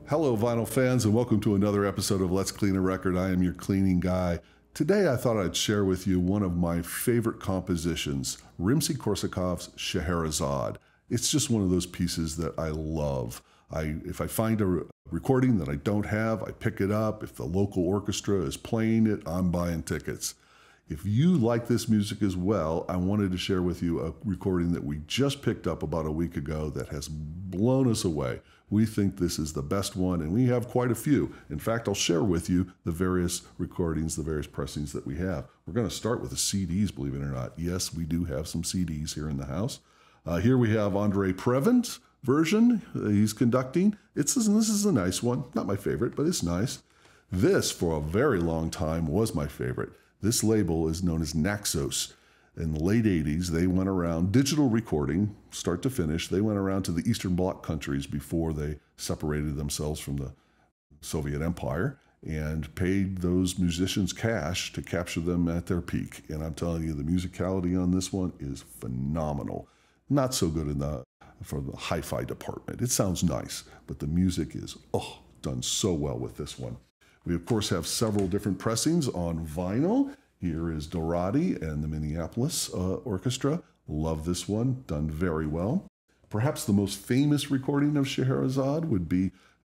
Hello, vinyl fans, and welcome to another episode of Let's Clean a Record. I am your cleaning guy. Today, I thought I'd share with you one of my favorite compositions, Rimsky-Korsakov's Scheherazade. It's just one of those pieces that I love. If I find a recording that I don't have, I pick it up. If the local orchestra is playing it, I'm buying tickets. If you like this music as well, I wanted to share with you a recording that we just picked up about a week ago that has blown us away. We think this is the best one, and we have quite a few. In fact, I'll share with you the various recordings, the various pressings that we have. We're going to start with the CDs, believe it or not. Yes, we do have some CDs here in the house. Here we have Andre Previn's version. He's conducting. This is a nice one. Not my favorite, but it's nice. This, for a very long time, was my favorite. This label is known as Naxos. In the late 80s, they went around, digital recording, start to finish, they went around to the Eastern Bloc countries before they separated themselves from the Soviet Empire and paid those musicians cash to capture them at their peak. And I'm telling you, the musicality on this one is phenomenal. Not so good for the hi-fi department. It sounds nice, but the music is, done so well with this one. We, of course, have several different pressings on vinyl. Here is Dorati and the Minneapolis Orchestra. Love this one, done very well. Perhaps the most famous recording of Scheherazade would be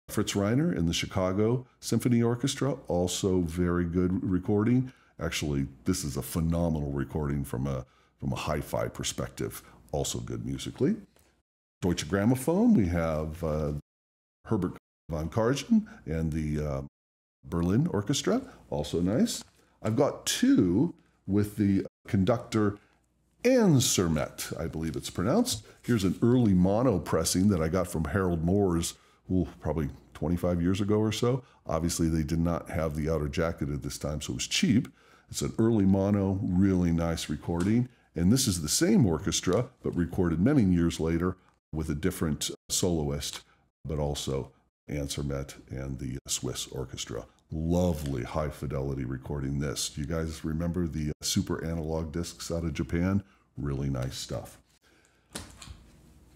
Fritz Reiner and the Chicago Symphony Orchestra. Also very good recording. Actually, this is a phenomenal recording from a hi-fi perspective. Also good musically. Deutsche Grammophon, we have Herbert von Karajan and the Berlin Orchestra, also nice. I've got two with the conductor Ansermet, I believe it's pronounced. Here's an early mono pressing that I got from Harold Moore's, probably 25 years ago or so. Obviously, they did not have the outer jacket at this time, so it was cheap. It's an early mono, really nice recording. And this is the same orchestra, but recorded many years later with a different soloist, but also Ansermet and the Swiss Orchestra. Lovely high fidelity recording this. Do you guys remember the super analog discs out of Japan? Really nice stuff.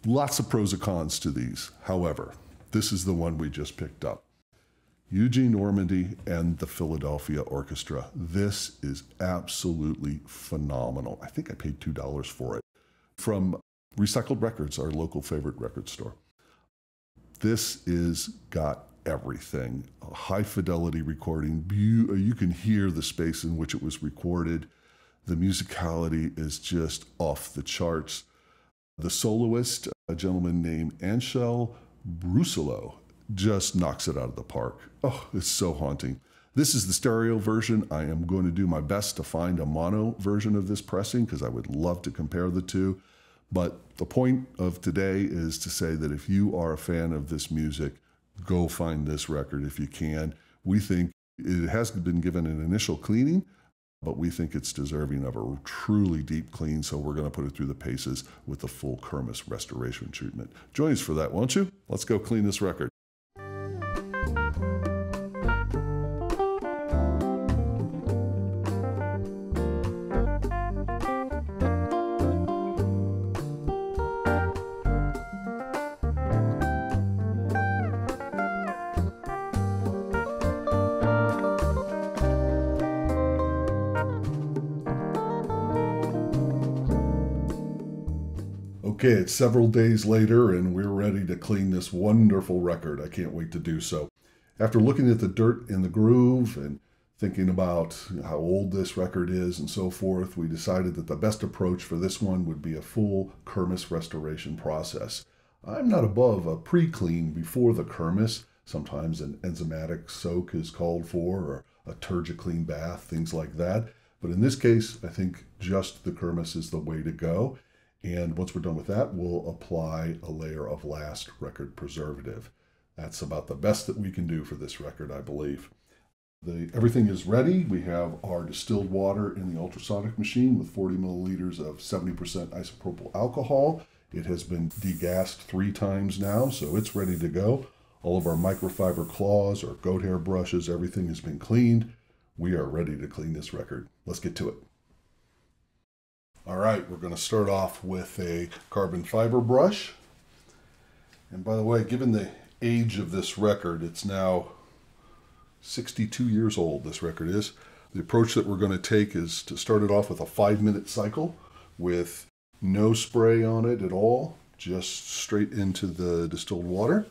Lots of pros and cons to these. However, this is the one we just picked up. Eugene, Ormandy and the Philadelphia Orchestra. This is absolutely phenomenal. I think I paid $2 for it. From Recycled Records, our local favorite record store. This is got everything. A high fidelity recording. You can hear the space in which it was recorded. The musicality is just off the charts. The soloist, a gentleman named Anshel Brusilo, just knocks it out of the park. Oh, it's so haunting. This is the stereo version. I am going to do my best to find a mono version of this pressing because I would love to compare the two. But the point of today is to say that if you are a fan of this music, go find this record if you can. We think it has been given an initial cleaning, but we think it's deserving of a truly deep clean, so we're going to put it through the paces with the full Kirmuss restoration treatment. Join us for that, won't you? Let's go clean this record. Okay, it's several days later and we're ready to clean this wonderful record. I can't wait to do so. After looking at the dirt in the groove and thinking about how old this record is and so forth, we decided that the best approach for this one would be a full Kirmuss restoration process. I'm not above a pre-clean before the Kirmuss. Sometimes an enzymatic soak is called for, or a turgiclean bath, things like that. But in this case, I think just the Kirmuss is the way to go. And once we're done with that, we'll apply a layer of last record preservative. That's about the best that we can do for this record, I believe. Everything is ready. We have our distilled water in the ultrasonic machine with 40 milliliters of 70% isopropyl alcohol. It has been degassed 3 times now, so it's ready to go. All of our microfiber claws, our goat hair brushes, everything has been cleaned. We are ready to clean this record. Let's get to it. All right, we're going to start off with a carbon fiber brush. And by the way, given the age of this record. It's now 62 years old, this record is. The approach that we're going to take is to start it off with a 5-minute cycle with no spray on it at all, just straight into the distilled water.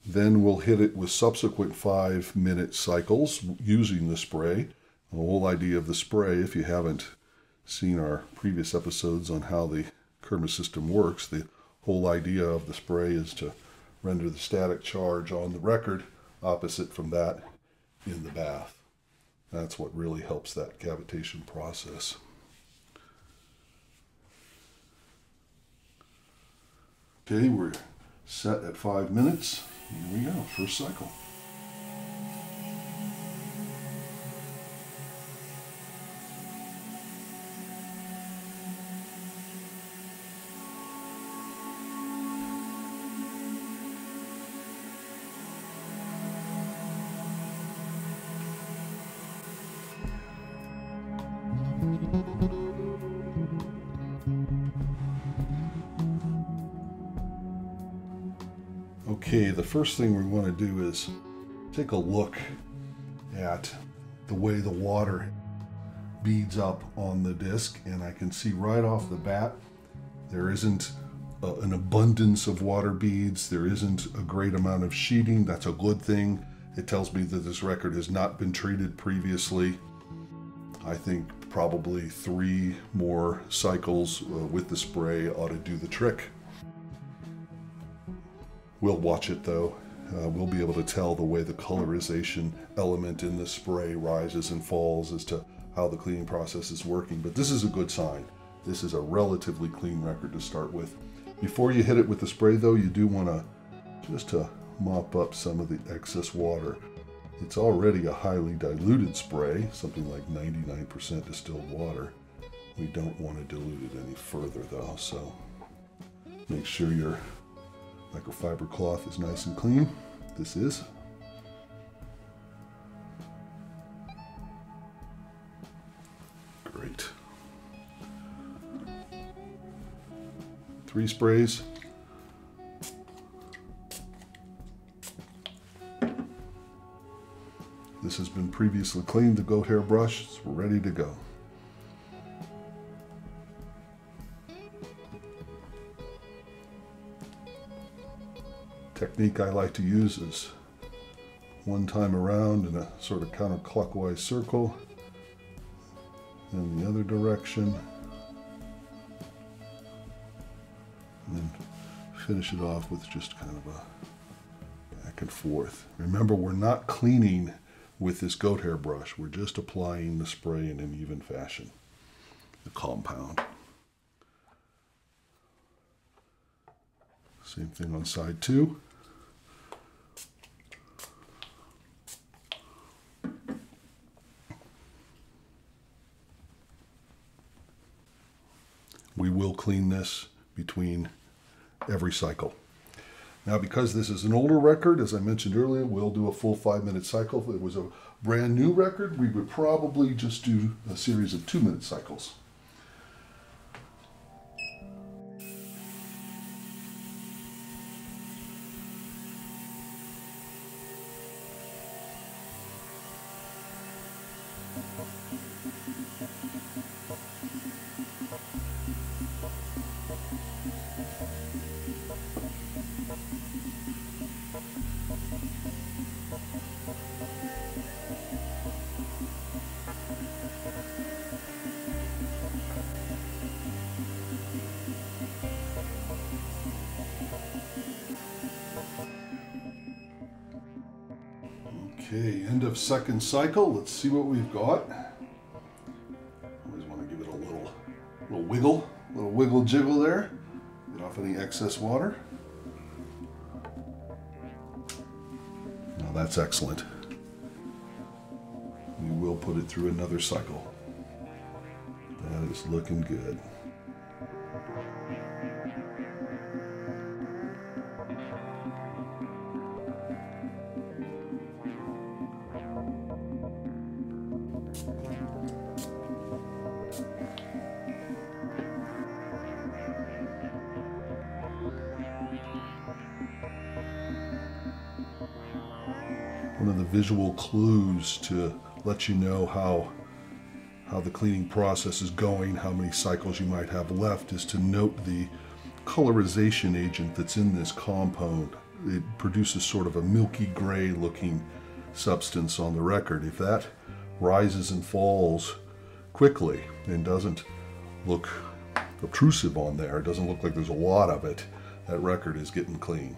Then we'll hit it with subsequent 5-minute cycles using the spray. The whole idea of the spray, if you haven't seen our previous episodes on how the Kirmuss system works, the whole idea of the spray is to render the static charge on the record opposite from that in the bath. That's what really helps that cavitation process. Okay, we're set at 5 minutes. Here we go, first cycle. Okay, the first thing we want to do is take a look at the way the water beads up on the disc, and I can see right off the bat there isn't an abundance of water beads. There isn't a great amount of sheeting. That's a good thing. It tells me that this record has not been treated previously. I think probably 3 more cycles with the spray ought to do the trick. We'll watch it though. We'll be able to tell the way the colorization element in the spray rises and falls as to how the cleaning process is working. But this is a good sign. This is a relatively clean record to start with. Before you hit it with the spray though, you do want to just to mop up some of the excess water. It's already a highly diluted spray, something like 99% distilled water. We don't want to dilute it any further though, so make sure your microfiber cloth is nice and clean. This is. Great. 3 sprays. This has been previously cleaned, the goat hair brush, so we're ready to go. Technique I like to use is one time around in a sort of counterclockwise circle, then the other direction, and then finish it off with just kind of a back and forth. Remember, we're not cleaning with this goat hair brush. We're just applying the spray in an even fashion, the compound. Same thing on side 2. We will clean this between every cycle. Now, because this is an older record, as I mentioned earlier, we'll do a full 5-minute cycle. If it was a brand new record, we would probably just do a series of 2-minute cycles. Okay, end of second cycle. Let's see what we've got. Always want to give it a little wiggle jiggle there. Get off any excess water. Now that's excellent. We will put it through another cycle. That is looking good. one of the visual clues to let you know how the cleaning process is going, how many cycles you might have left, is to note the colorization agent that's in this compound. It produces sort of a milky gray looking substance on the record. If that rises and falls quickly and doesn't look obtrusive on there, it doesn't look like there's a lot of it, that record is getting clean.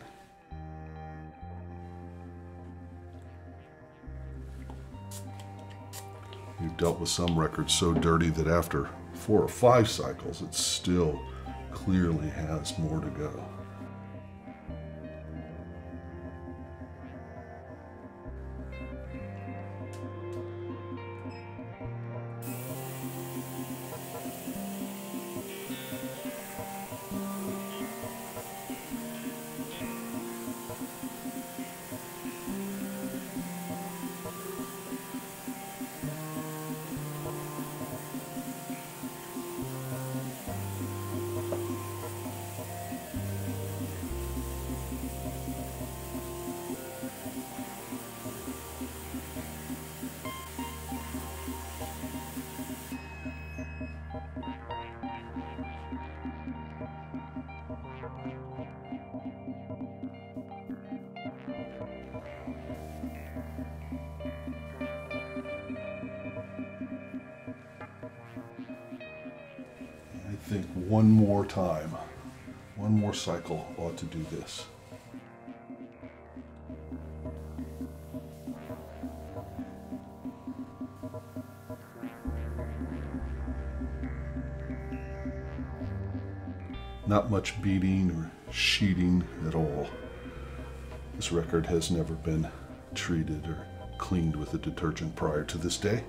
We've dealt with some records so dirty that after 4 or 5 cycles, it still clearly has more to go. I think one more time, one more cycle ought to do this. Not much beading or sheeting at all. This record has never been treated or cleaned with a detergent prior to this day.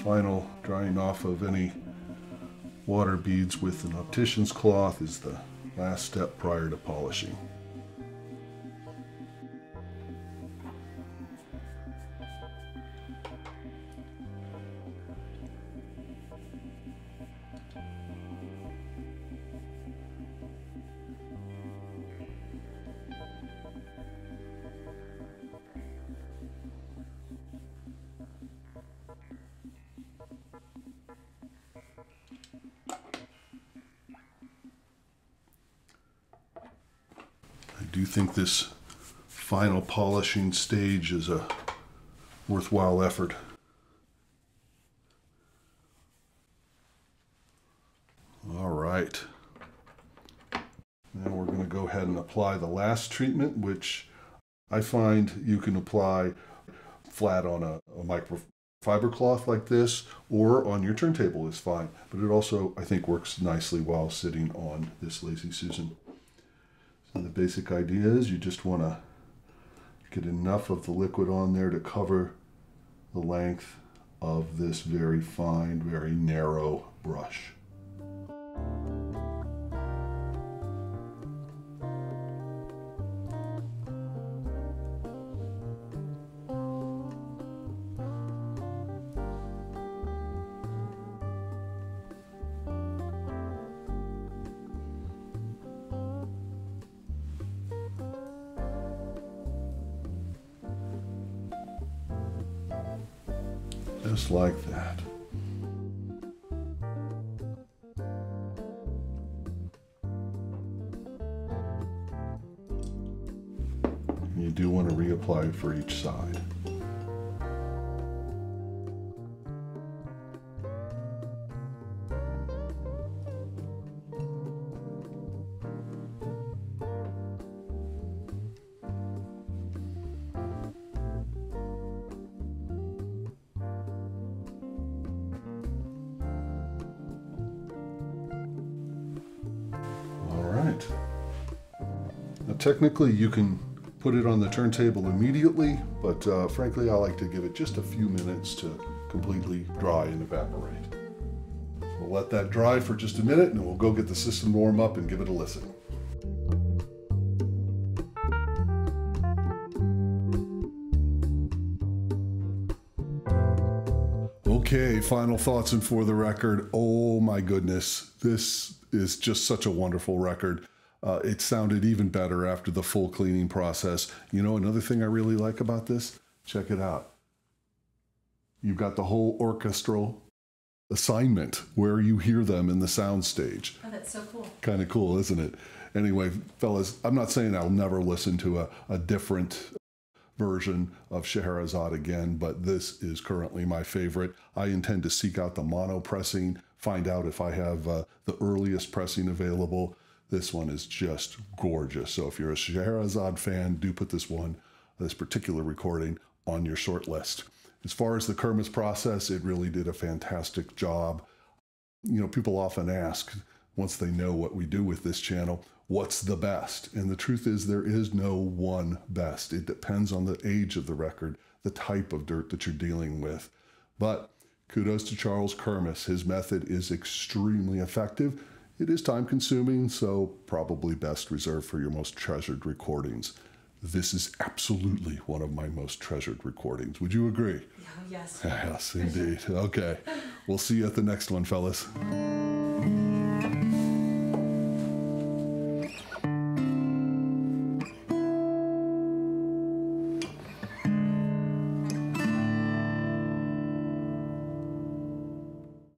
Final drying off of any water beads with an optician's cloth is the last step prior to polishing. I do think this final polishing stage is a worthwhile effort. All right. Now we're going to go ahead and apply the last treatment, which I find you can apply flat on a microfiber cloth like this, or on your turntable is fine. But it also, I think, works nicely while sitting on this Lazy Susan. So the basic idea is you just want to get enough of the liquid on there to cover the length of this very fine, very narrow brush. Just like that. you do want to reapply for each side. Now, technically, you can put it on the turntable immediately, but frankly, I like to give it just a few minutes to completely dry and evaporate. We'll let that dry for just a minute, and we'll go get the system to warm up and give it a listen. Okay, final thoughts and for the record. Oh my goodness, this is just such a wonderful record. It sounded even better after the full cleaning process. You know, another thing I really like about this, check it out. You've got the whole orchestral assignment where you hear them in the sound stage. Oh, that's so cool. Kind of cool, isn't it? Anyway, fellas, I'm not saying I'll never listen to a different version of Scheherazade again, but this is currently my favorite. I intend to seek out the mono pressing, find out if I have the earliest pressing available. This one is just gorgeous. So if you're a Scheherazade fan, do put this particular recording on your short list. As far as the Kirmuss process, it really did a fantastic job. You know, people often ask, once they know what we do with this channel, what's the best? And the truth is there is no one best. It depends on the age of the record, the type of dirt that you're dealing with. But kudos to Charles Kirmuss. His method is extremely effective. It is time consuming, so probably best reserved for your most treasured recordings. This is absolutely one of my most treasured recordings. Would you agree? Yes. Yes, indeed. Okay. We'll see you at the next one, fellas.